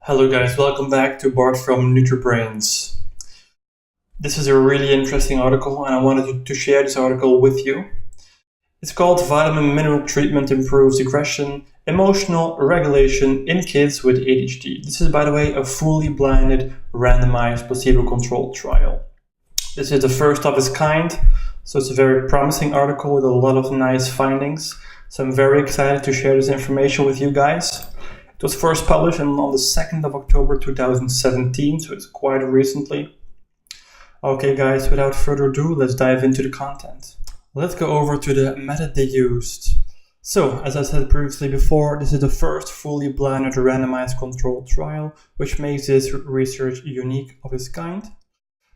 Hello guys, welcome back to Bart from NutriBrains. This is a really interesting article and I wanted to share this article with you. It's called Vitamin Mineral Treatment Improves Aggression, Emotional Regulation in Kids with ADHD. This is, by the way, a fully blinded, randomized, placebo-controlled trial. This is the first of its kind, so it's a very promising article with a lot of nice findings. So I'm very excited to share this information with you guys. It was first published on the 2nd of October 2017, so it's quite recently. Okay guys, without further ado, let's dive into the content. Let's go over to the method they used. So, as I said previously before, this is the first fully blinded randomized controlled trial, which makes this research unique of its kind.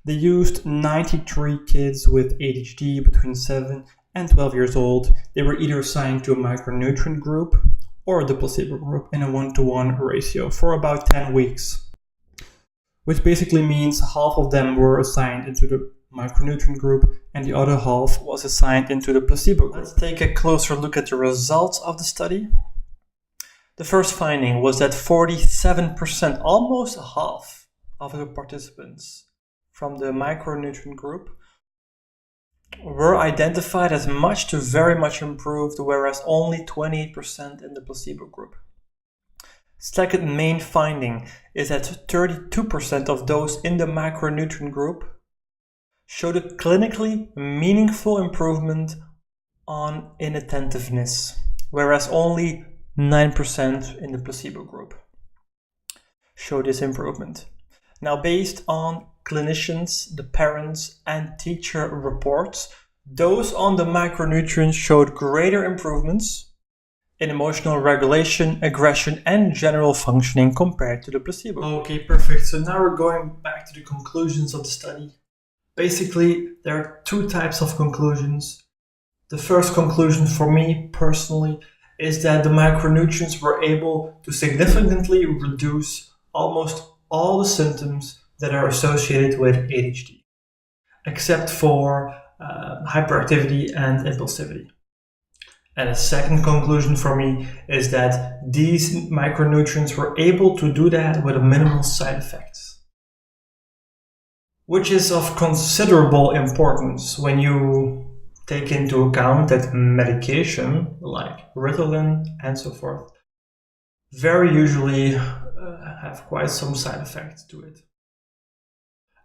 They used 93 kids with ADHD between 7 and 12 years old. They were either assigned to a micronutrient group or the placebo group in a 1-to-1 ratio for about 10 weeks. Which basically means half of them were assigned into the micronutrient group and the other half was assigned into the placebo group. Let's take a closer look at the results of the study. The first finding was that 47%, almost half of the participants from the micronutrient group were identified as much to very much improved, whereas only 28% in the placebo group. Second main finding is that 32% of those in the micronutrient group showed a clinically meaningful improvement on inattentiveness, whereas only 9% in the placebo group showed this improvement. Now, based on clinicians, the parents, and teacher reports, those on the micronutrients showed greater improvements in emotional regulation, aggression, and general functioning compared to the placebo. Okay, perfect. So now we're going back to the conclusions of the study. Basically, there are two types of conclusions. The first conclusion for me personally is that the micronutrients were able to significantly reduce almost all the symptoms that are associated with ADHD, except for hyperactivity and impulsivity. And the second conclusion for me is that these micronutrients were able to do that with a minimal side effects, which is of considerable importance when you take into account that medication like Ritalin and so forth very usually have quite some side effects to it.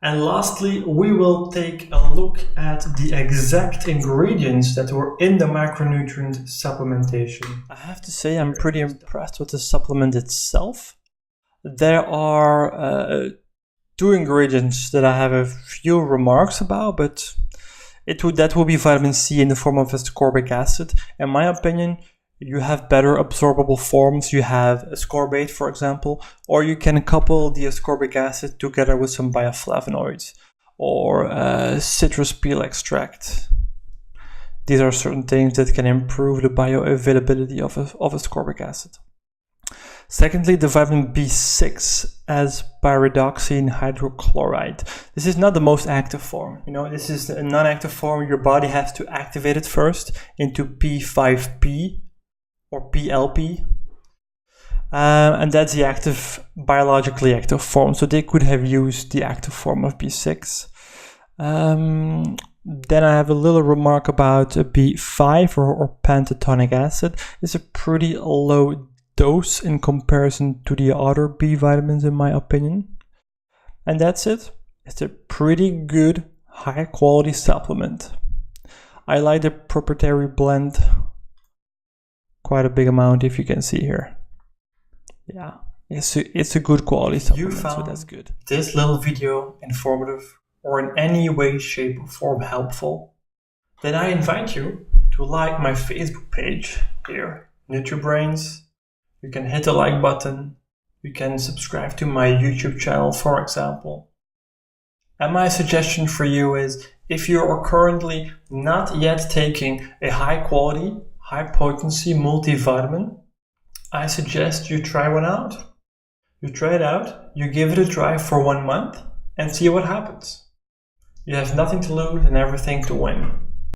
And lastly, we will take a look at the exact ingredients that were in the micronutrient supplementation. I have to say I'm pretty impressed with the supplement itself. There are two ingredients that I have a few remarks about, but that will be vitamin C in the form of ascorbic acid. In my opinion, you have better absorbable forms. You have ascorbate, for example, or you can couple the ascorbic acid together with some bioflavonoids or citrus peel extract. These are certain things that can improve the bioavailability of ascorbic acid. Secondly, the vitamin B6 as pyridoxine hydrochloride. This is not the most active form. This is a non-active form. Your body has to activate it first into P5P. Or PLP, and that's the biologically active form. So they could have used the active form of B6. Then I have a little remark about B5 or pentatonic acid. It's a pretty low dose in comparison to the other B vitamins, in my opinion. And that's it. It's a pretty good, high quality supplement. I like the proprietary blend. Quite a big amount, if you can see here. Yeah, it's a good quality supplement, so that's good. This little video informative or in any way, shape or form helpful, then I invite you to like my Facebook page here, NutriBrains. You can hit the like button. You can subscribe to my YouTube channel, for example. And my suggestion for you is, if you are currently not yet taking a high quality, high potency multivitamin, I suggest you try one out. You try it out, you give it a try for 1 month and see what happens. You have nothing to lose and everything to win.